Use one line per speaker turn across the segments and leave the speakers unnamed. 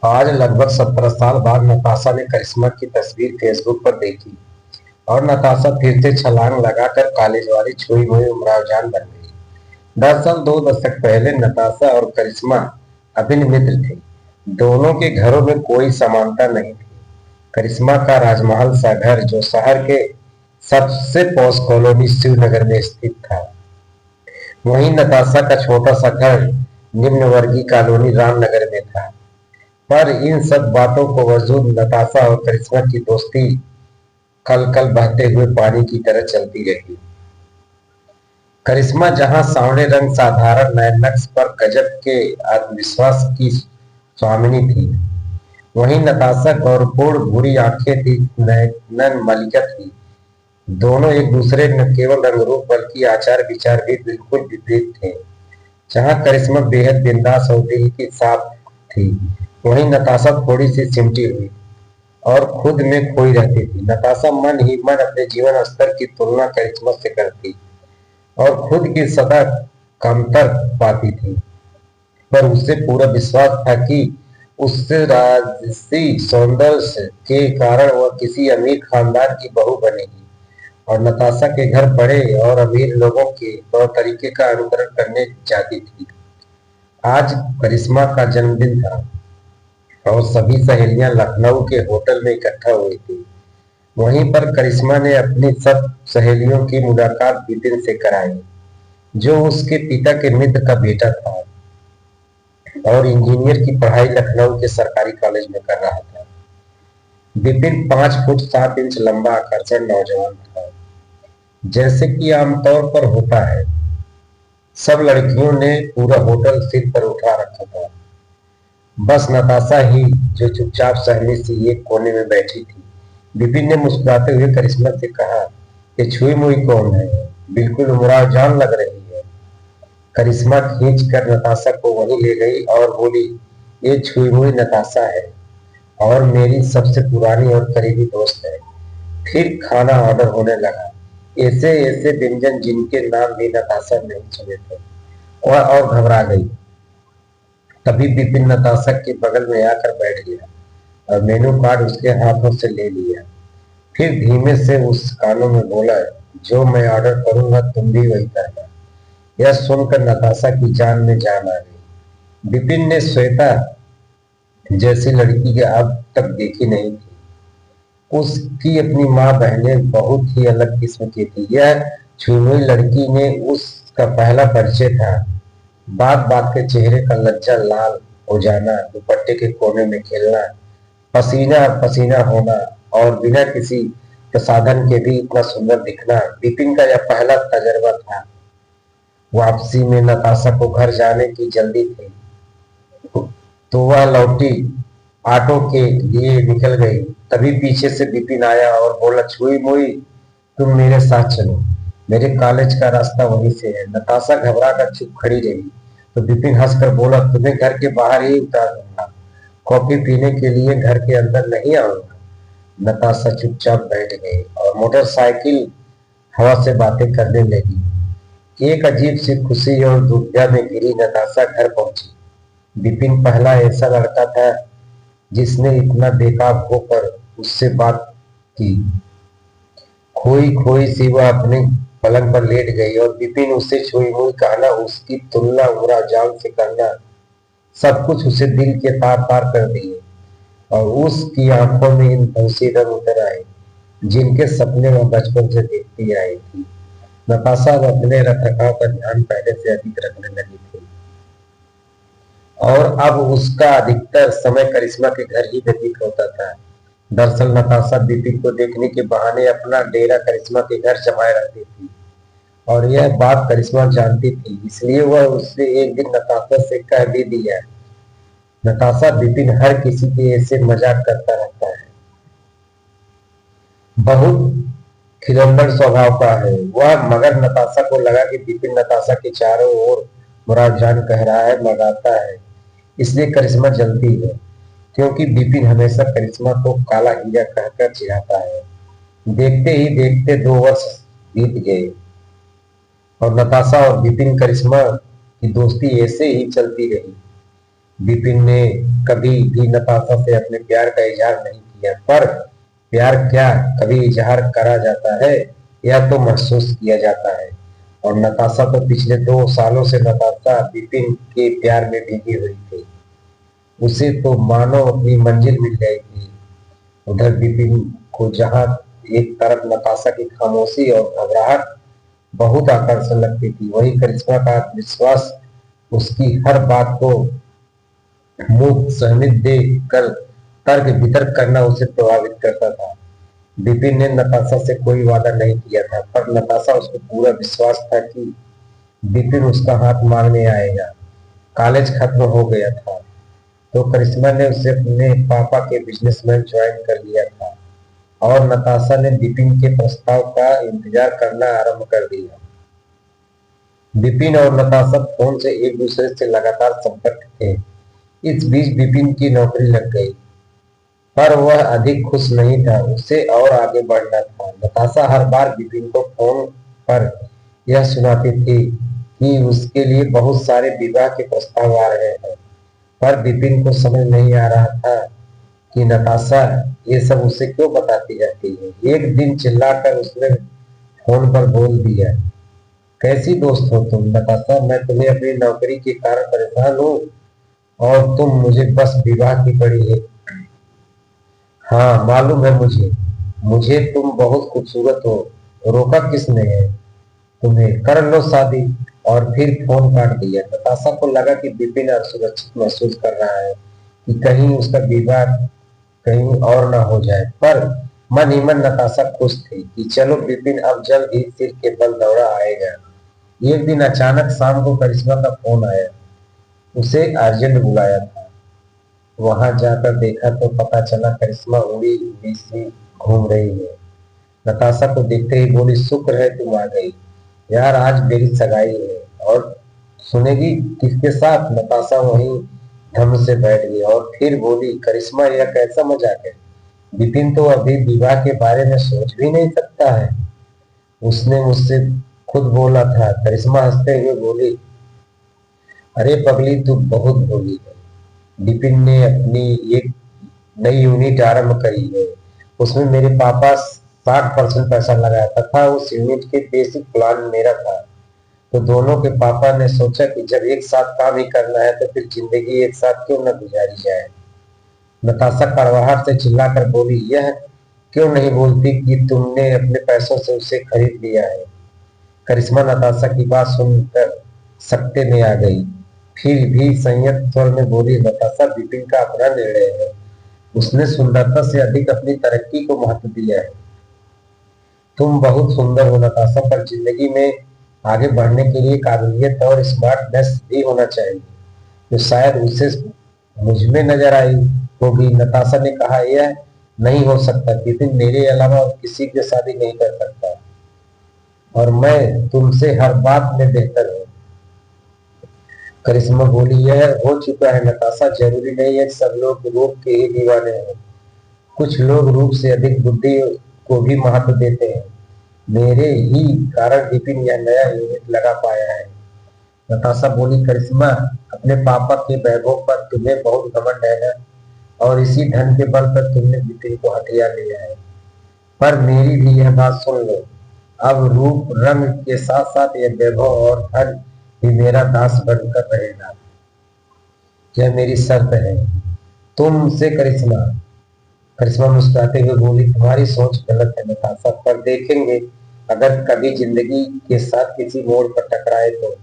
आज लगभग 17 साल बाद नताशा ने करिश्मा की तस्वीर फेसबुक पर देखी और नताशा फिर से छलांग लगाकर कॉलेज वाली छुई मुई उमराव जान बन गई। दरअसल 2 दशक पहले नताशा और करिश्मा अभिन्न मित्र थे। दोनों के घरों में कोई समानता नहीं थी। करिश्मा का राजमहल सा घर जो शहर के सबसे पॉश कॉलोनी शिवनगर में स्थित था, वहीं नताशा का छोटा सा घर निम्न वर्गीय कॉलोनी रामनगर में था। पर इन सब बातों को वजूद नताशा और करिश्मा की दोस्ती कल कल बहते हुए पानी की तरह चलती रही। करिश्मा जहां सांवले रंग साधारण नए नक्श पर गजब के आत्मविश्वास की स्वामिनी थी, वहीं नताशा गौरवपूर्ण भूरी आंखें थी, नैन मलिका थी। दोनों एक दूसरे न केवल रंग रूप बल्कि आचार विचार भी बिल्कुल विपरीत थे। जहां करिश्मा बेहद बिंदास और दिल की साफ थी, वहीं नताशा थोड़ी सी सिमटी हुई और खुद में खोई रहती थी। नताशा मन ही मन अपने जीवन स्तर की तुलना करिश्मा से करती और खुद की सदा कमतर पाती थी, पर उसे पूरा विश्वास था कि उससे राजसी सौंदर्य के कारण वह किसी अमीर खानदान की बहू बनेगी और नताशा के घर बड़े और अमीर लोगों के तौर तरीके का अनुकरण करने जाती थी। आज करिश्मा का जन्मदिन था और सभी सहेलियां लखनऊ के होटल में इकट्ठा हुई थी। वहीं पर करिश्मा ने अपनी सब सहेलियों की मुलाकात बिपिन से कराई, जो उसके पिता के मित्र का बेटा था और इंजीनियर की पढ़ाई लखनऊ के सरकारी कॉलेज में कर रहा था। बिपिन 5 फुट 7 इंच लंबा आकर्षण नौजवान था। जैसे कि आमतौर पर होता है, सब लड़कियों ने पूरा होटल सिर पर उठा रखा था। बस नताशा ही जो चुपचाप सहमी सी एक कोने में बैठी थी। बिपिन ने मुस्कुराते हुए करिश्मा से कहा, ये छुई मुई कौन है? बिल्कुल उमराव जान लग रही है। करिश्मा खींच कर नताशा को वहीं ले गई और बोली, ये छुई मुई नताशा है और मेरी सबसे पुरानी और करीबी दोस्त है। फिर खाना ऑर्डर होने लगा। ऐसे ऐसे व्यंजन जिनके नाम भी नताशा नहीं सुने थे। वह और घबरा गई। तभी बिपिन नताशा के बगल में आकर बैठ गया और मेनू कार्ड उसके हाथों से ले लिया। फिर धीमे से उस कानों में बोला, जो मैं ऑर्डर करूंगा तुम भी वही करना। यह सुनकर नताशा की जान में जान आ गई। बिपिन ने श्वेता जैसी लड़की के अब तक देखी नहीं थी। उसकी अपनी माँ बहनें बहुत ही अलग किस्म की थी। यह छुई लड़की ने उसका पहला परिचय था। बात बात के चेहरे का लज्जा लाल हो जाना, दुपट्टे के कोने में खेलना, पसीना पसीना होना और बिना किसी प्रसाधन के भी इतना सुंदर दिखना बिपिन का यह पहला तजर्बा था। वापसी में नताशा को घर जाने की जल्दी थी, तो वह लौटी ऑटो के लिए निकल गई। तभी पीछे से बिपिन आया और बोला, छुई मुई तुम मेरे साथ चलो, मेरे कॉलेज का रास्ता वहीं से है। नताशा घबरा कर चुप खड़ी रही, तो बिपिन हंसकर बोला, तुम्हें घर के बाहर ही उतार दूंगा, कॉफी पीने के लिए घर के अंदर नहीं आऊंगा। नताशा चुपचाप बैठ गई और मोटरसाइकिल हवा से बातें करने लगी। एक अजीब सी खुशी और दुविधा में घिरी नताशा घर पहुंची। बिपिन पहला ऐसा लड़का था जिसने इतना बेकाब होकर उससे बात की। खोई खोई सी वह अपने पलंग पर लेट गई और बिपिन उसे छुई मुई कहना, उसकी तुलना उमरा जान से करना, सब कुछ उसे दिल के तार तार कर दिए और उसकी आंखों में इन भौसी रंग उतर आए जिनके सपने वह बचपन से देखती आई थी। नताशा अपने रखरखाव का ध्यान पहले से अधिक रखने लगी थी और अब उसका अधिकतर समय करिश्मा के घर ही व्यतीत होता था। दरअसल नताशा बिपिन को देखने के बहाने अपना डेरा करिश्मा के घर जमाए रखती थी और यह बात करिश्मा जानती थी, इसलिए वह उससे एक दिन नताशा से कह भी दिया। नताशा बिपिन हर किसी के ऐसे मजाक करता रहता है, बहुत खिलौंदड़ स्वभाव का है वह। मगर नताशा को लगा कि बिपिन नताशा के चारों ओर मुराद जान कह रहा है, मगाता है, इसलिए करिश्मा जलती है, क्योंकि बिपिन हमेशा करिश्मा को काला हीरा कहकर चिढ़ाता है। देखते ही देखते 2 वर्ष बीत गए और नताशा और बिपिन करिश्मा की दोस्ती ऐसे ही चलती रही। विपिन ने कभी भी नताशा से अपने प्यार का इजहार नहीं किया, पर प्यार क्या कभी इजहार करा जाता है या तो महसूस किया जाता है। और नताशा तो पिछले 2 सालों से नताशा विपिन के प्यार में भीगी हुई थी। उसे तो मानो अपनी मंजिल मिल गई थी। उधर विपिन को जहां एक तरफ नताशा की खामोशी और घबराहट बहुत आकर्षण लगती थी, वही करिश्मा का विश्वास उसकी हर बात को मुक्त सहमति दे कर तर्क वितर्क करना उसे प्रभावित करता था। विपिन ने नताशा से कोई वादा नहीं किया था, पर नताशा उसको पूरा विश्वास था कि विपिन उसका हाथ मांगने आएगा। कॉलेज खत्म हो गया था तो करिश्मा ने उसे अपने पापा के बिजनेस में ज्वाइन कर लिया था और नताशा ने विपिन के प्रस्ताव का इंतजार करना आरंभ कर दिया। विपिन और नताशा फोन से एक दूसरे से लगातार संपर्क थे। इस बीच विपिन की नौकरी लग गई, पर वह अधिक खुश नहीं था, उसे और आगे बढ़ना था। नताशा हर बार विपिन को फोन पर यह सुनाती थी कि उसके लिए बहुत सारे विवाह के प्रस्ताव आ रहे हैं, पर विपिन को समझ नहीं आ रहा था कि नताशा ये सब उसे क्यों बताती रहती है। एक दिन चिल्लाकर उसने फोन पर बोल दिया, कैसी दोस्त हो तुम नताशा? मैं तुम्हें अपनी नौकरी के कारण परेशान हूँ और तुम मुझे बस विवाह की पड़ी है। हाँ मालूम है मुझे, मुझे तुम बहुत खूबसूरत हो, रोका किसने है तुम्हें? कर लो शादी। और फिर फोन काट दिया। नताशा को लगा कि विपिन असुरक्षित महसूस कर रहा है कि कहीं उसका विवाह कहीं और ना हो जाए, पर मन ही मन नताशा खुश थी कि चलो विपिन अब जल्द ही सिर के बल दौड़ा आएगा। एक दिन अचानक शाम को करिश्मा का फोन आया, उसे अर्जेंट बुलाया था। वहां जाकर देखा तो पता चला करिश्मा उड़ी उड़ी सी घूम रही है। नताशा को देखते ही बोली, शुक्र है तुम आ गई यार, आज मेरी सगाई है और सुनेगी किसके साथ? नताशा वहीं धम से बैठ गई और फिर बोली, करिश्मा यह कैसा मजाक है? विपिन तो अभी विवाह के बारे में सोच भी नहीं सकता है, उसने मुझसे खुद बोला था। करिश्मा हंसते हुए बोली, अरे पगली तू बहुत भोली है, विपिन ने अपनी एक नई यूनिट आरंभ करी है, उसमें मेरे पापा 60% पैसा लगाया तथा उस यूनिट के बेसिक प्लान मेरा था। तो दोनों के पापा ने सोचा कि जब एक साथ काम ही करना है तो फिर जिंदगी एक साथ क्यों न गुजारी जाए। नताशा कड़वाहट से चिल्लाकर बोली, यह क्यों नहीं बोलती कि तुमने अपने पैसों से उसे खरीद लिया है? करिश्मा नताशा की बात सुनकर सकते में आ गई, फिर भी संयत स्वर में बोली, नताशा विपिन का अपना निर्णय है, उसने सुंदरता से अधिक अपनी तरक्की को महत्व दिया है। तुम बहुत सुंदर हो नताशा, पर जिंदगी में आगे बढ़ने के लिए काबिलियत और स्मार्टनेस भी होना चाहिए, जो शायद उसे मुझ में नजर आई होगी। नताशा ने कहा, यह नहीं हो सकता, विपिन मेरे अलावा और किसी की शादी नहीं कर सकता और मैं तुमसे हर बात में बेहतर हूँ। करिश्मा बोली, यह हो चुका है नताशा, जरूरी नहीं है सब लोग रूप के ही दीवाने हों, कुछ लोग रूप से अधिक बुद्धि को भी महत्व देते हैं। मेरे ही कारण विपिन यह नया यूनिट लगा पाया है। नताशा बोली, करिश्मा अपने पापा के वैभव पर तुम्हें बहुत घमंड है ना, और इसी धन के बल पर तुमने विपिन को हथिया लिया है, पर मेरी भी यह बात सुन लो, अब रूप रंग के साथ साथ यह वैभव और धन भी मेरा दास बनकर रहेगा, यह मेरी शर्त है। तुमसे करिश्मा करिश्मा मुस्कुराते हुए बोली, तुम्हारी सोच गलत है नताशा, पर देखेंगे अगर कभी जिंदगी के साथ किसी मोड़ पर टकराए तो।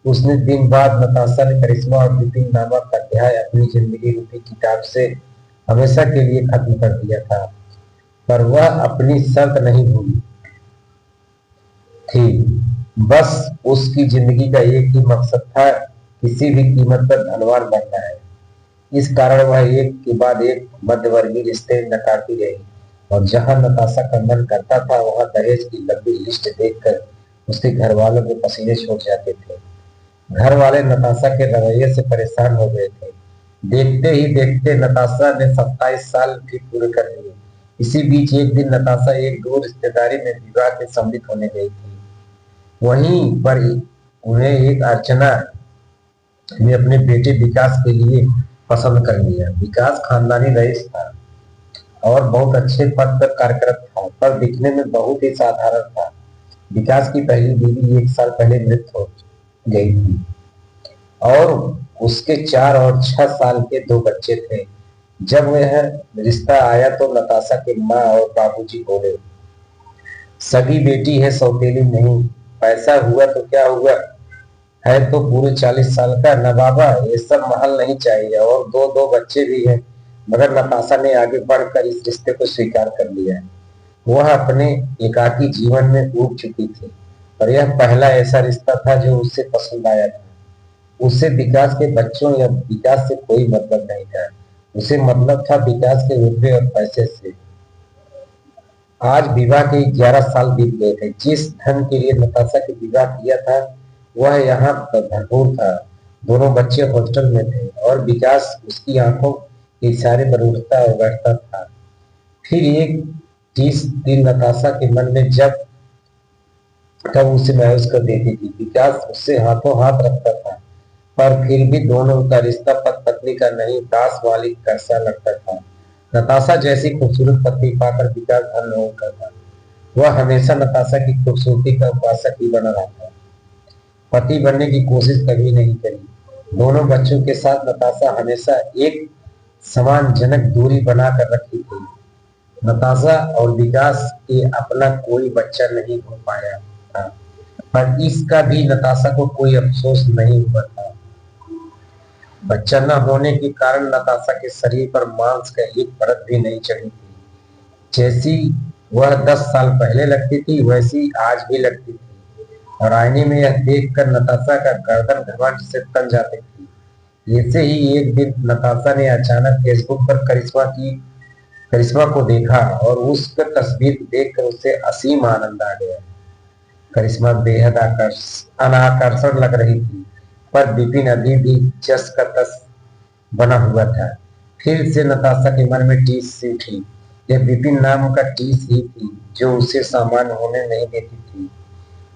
उसने दिन बाद नताशा ने करिश्मा और विपिन नामक अध्याय अपनी जिंदगी रूपी किताब से हमेशा के लिए खत्म कर दिया था, पर वह अपनी शर्त नहीं भूली थी। बस उसकी जिंदगी का एक ही मकसद था, किसी भी कीमत पर धनवान बनना है। इस कारण वह एक के बाद एक मध्यवर्गीय रिश्ते नकारती रही और जहां नताशा का मन करता था वहां दहेज की लंबी लिस्ट देखकर उसके घर वालों के पसीने छूट जाते थे। घर वाले नताशा के रवैये से परेशान हो गए थे। देखते ही देखते नताशा ने 27 साल भी पूरे कर लिए। इसी बीच एक दिन नताशा एक दूर रिश्तेदारी में विवाह के सम्मिलित होने गई थी। वहीं पर उन्हें एक अर्चना ने अपने बेटे विकास के लिए पसंद कर लिया। विकास खानदानी रईस था और बहुत अच्छे पद पर कार्यरत था, पर दिखने में बहुत ही साधारण था। विकास की पहली बीवी 1 साल पहले मृत्यु हो गई थी और उसके 4 और 6 साल के 2 बच्चे थे। जब वह रिश्ता आया तो नताशा के माँ और बाबूजी बोले, सगी बेटी है, सौतेली नहीं। पैसा हुआ तो क्या हुआ, है तो पूरे 40 साल का। न बाबा, ये सब महल नहीं चाहिए, और दो दो बच्चे भी हैं। मगर नताशा ने आगे बढ़कर इस रिश्ते को स्वीकार कर लिया। वह अपने एकाकी जीवन में ऊब चुकी थी और यह पहला ऐसा रिश्ता था जो उसे पसंद आया था। उसे विकास के बच्चों या विकास से कोई मतलब नहीं था। उसे मतलब था विकास के रुपये और पैसे से। आज विवाह के 11 साल बीत गए थे। जिस धन के लिए नताशा के विवाह किया था वह यहाँ पर भरपूर था। दोनों बच्चे हॉस्टल में थे और विकास उसकी आंखों के इशारे पर उठता और बैठता था। फिर एक 30 दिन नताशा के मन में जब तब उसे मायूस कर देती थी। विकास उससे हाथों हाथ रखता था, पर फिर भी दोनों का रिश्ता पति पत्नी का नहीं, दास मालिक का सा लगता था। नताशा जैसी खूबसूरत पत्नी पाकर विकास धन्य हो उठा था। वह हमेशा नताशा की खूबसूरती का उपासक ही बना रहा था। पति बनने की कोशिश कभी नहीं करी। दोनों बच्चों के साथ नताशा हमेशा एक सम्मानजनक दूरी बनाकर रखी थी। नताशा और विकास के अपना कोई बच्चा नहीं हो पाया था, पर इसका भी नताशा को कोई अफसोस नहीं हुआ था। बच्चा न होने के कारण नताशा के शरीर पर मांस का एक परत भी नहीं चढ़ी थी। जैसी वह 10 साल पहले लगती थी वैसी आज भी लगती थी, और आईने में यह देखकर नताशा का गर्दन घमंड से तन जाती थी। ऐसे ही एक दिन नताशा ने अचानक फेसबुक पर करिश्मा को देखा और उसका तस्वीर देखकर उसे असीम आनंद आ गया। करिश्मा बेहद अनाकर्षण लग रही थी, पर विपिन अभी भी जस का तस बना हुआ था। फिर से नताशा के मन में टीस सी उठी। यह विपिन नाम का टीस ही थी जो उसे सामान्य होने नहीं देती थी।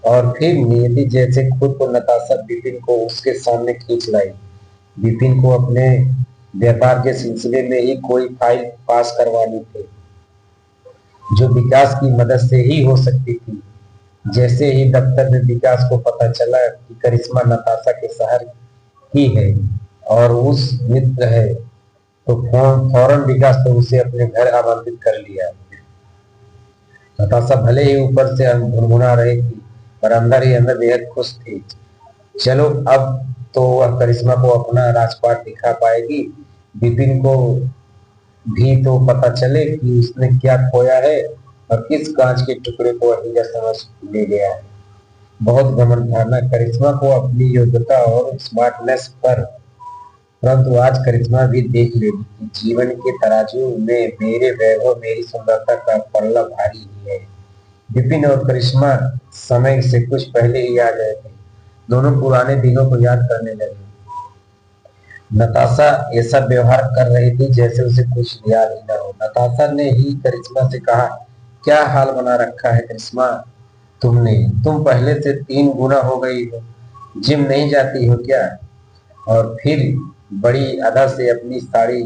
और फिर नियति जैसे खुद को नताशा विपिन को उसके सामने खींच लाई। विपिन को अपने व्यापार के सिलसिले में ही कोई फाइल पास करवानी थी जो विकास की मदद से ही हो सकती थी। जैसे ही दफ्तर में विकास को पता चला कि करिश्मा नताशा के शहर की है और उस मित्र है, तो फौरन विकास तो उसे अपने घर आमंत्रित कर लिया। नताशा भले ही ऊपर से गुनगुना रही थी, पर अंदर ही अंदर बेहद खुश थी। चलो, अब तो वह करिश्मा को अपना राजपाट दिखा पाएगी। विपिन को भी तो पता चले कि उसने क्या खोया है और किस कांच के टुकड़े को वह हीरा समझ ले गया है। बहुत घमंड था न करिश्मा को अपनी योग्यता और स्मार्टनेस पर, परंतु आज करिश्मा भी देख लेगी कि जीवन के तराजू में मेरे वैभव, मेरी सुंदरता का पल्ला भारी ही है। विपिन और करिश्मा समय से कुछ पहले ही आ गए थे। दोनों पुराने दिनों को याद करने लगे। नताशा ऐसा व्यवहार कर रही थी जैसे उसे कुछ याद ही न हो। नताशा ने ही करिश्मा से कहा, क्या हाल बना रखा है करिश्मा तुमने? तुम पहले से 3 गुना हो गई हो। जिम नहीं जाती हो क्या? और फिर बड़ी अदा से अपनी साड़ी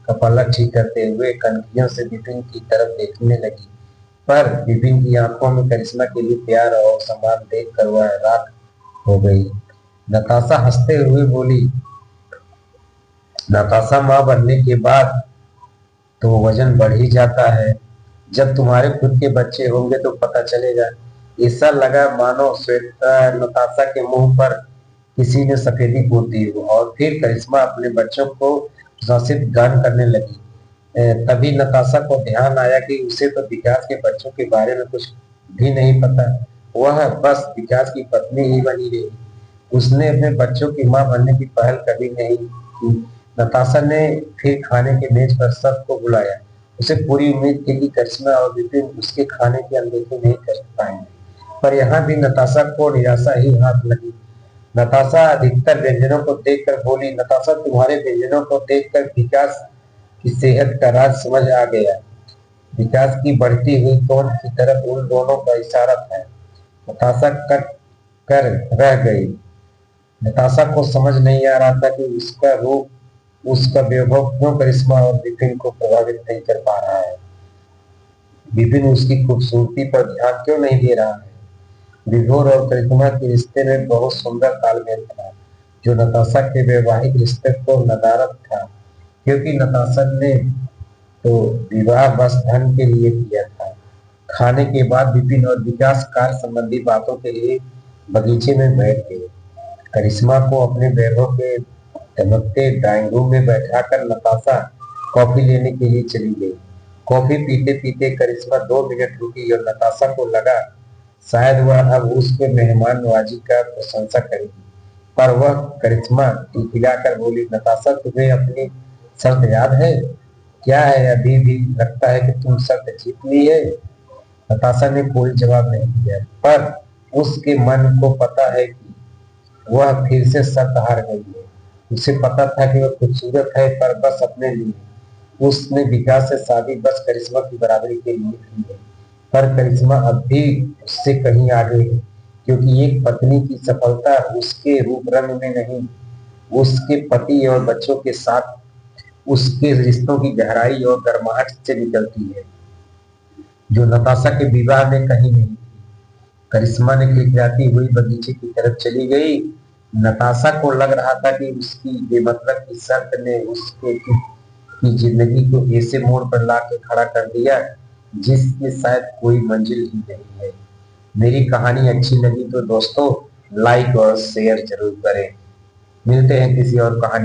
का पल्ला ठीक करते हुए कनखियों से विपिन की तरफ देखने लगी, पर विपिन की आंखों में करिश्मा के लिए प्यार और सम्मान देखकर वह राख हो गई। नताशा हंसते हुए बोली, नताशा माँ बनने के बाद तो वजन बढ़ ही जाता है। जब तुम्हारे खुद के बच्चे होंगे तो पता चलेगा। ऐसा लगा मानो श्वेता नताशा के मुंह पर किसी ने सफेदी पोत दी हो। और फिर करिश्मा अपने बच्चों को शासित गान करने लगी। तभी नताशा को ध्यान आया कि उसे तो विकास के बच्चों के बारे में कुछ भी नहीं पता। वह बस विकास की पत्नी ही बनी रही। उसने अपने बच्चों की मां बनने की पहल कभी नहीं की। नताशा ने फिर खाने के मेज पर सबको बुलाया। उसे पूरी उम्मीद थी कि करिश्मा और विपिन उसके खाने की अनदेखी नहीं कर पाएंगे, पर यहाँ भी नताशा को निराशा ही हाथ लगी। नताशा अधिकतर व्यंजनों को देखकर बोली, नताशा तुम्हारे व्यंजनों को देखकर विकास की सेहत का राज समझ आ गया। विकास की बढ़ती हुई टोन की तरफ उन दोनों का इशारा था। नताशा कट कर रह गई। नताशा को समझ नहीं आ रहा था कि उसका रूप, उसका वैभव क्यों करिश्मा और विपिन को प्रभावित नहीं कर पा रहा है। विपिन उसकी खूबसूरती पर ध्यान क्यों नहीं दे रहा है। विभोर और करिश्मा के रिश्ते में बहुत सुंदर तालमेल था, जो नताशा के वैवाहिक रिश्ते को नदारद था, क्योंकि नताशा ने तो विवाह बस धन के लिए किया था। खाने के बाद विपिन और विकास कार्य संबंधी बातों के लिए बगीचे में बैठ गए। करिश्मा को अपने वैभव के दमकते ड्राइंग रूम में बैठाकर नताशा कॉफी लेने के लिए चली गई। कॉफी पीते पीते करिश्मा 2 मिनट रुकी और नताशा को लगा शायद वह अब उसके मेहमान नवाजी का प्रशंसा करेगी, पर वह करिश्मा खिलखिलाकर बोली, नताशा तुम्हें अपनी शर्त याद है? क्या है, अभी भी लगता है कि तुम शर्त जीत ली है? नताशा ने कोई जवाब नहीं दिया, पर उसके मन को पता है कि वह फिर से शर्त हार गई है। उसे पता था कि वह खूबसूरत है, पर बस अपने लिए। उसने विकास से शादी बस करिश्मा की बराबरी के लिए की है, पर करिश्मा अब भी उससे कहीं आगे है, क्योंकि एक पत्नी की सफलता उसके रूप रंग में नहीं, उसके पति और बच्चों के साथ उसके रिश्तों की गहराई और गर्माहट से निकलती है, जो नताशा के विवाह में कहीं नहीं थी। करिश्मा ने खिलखिलाती हुई बगीचे की तरफ चली गई। नताशा को लग रहा था कि उसकी बेमतलब की शर्त ने उसके की जिंदगी को ऐसे मोड़ पर ला के खड़ा कर दिया जिसकी शायद कोई मंजिल ही नहीं है। मेरी कहानी अच्छी लगी तो दोस्तों लाइक और शेयर जरूर करें। मिलते हैं किसी और कहानी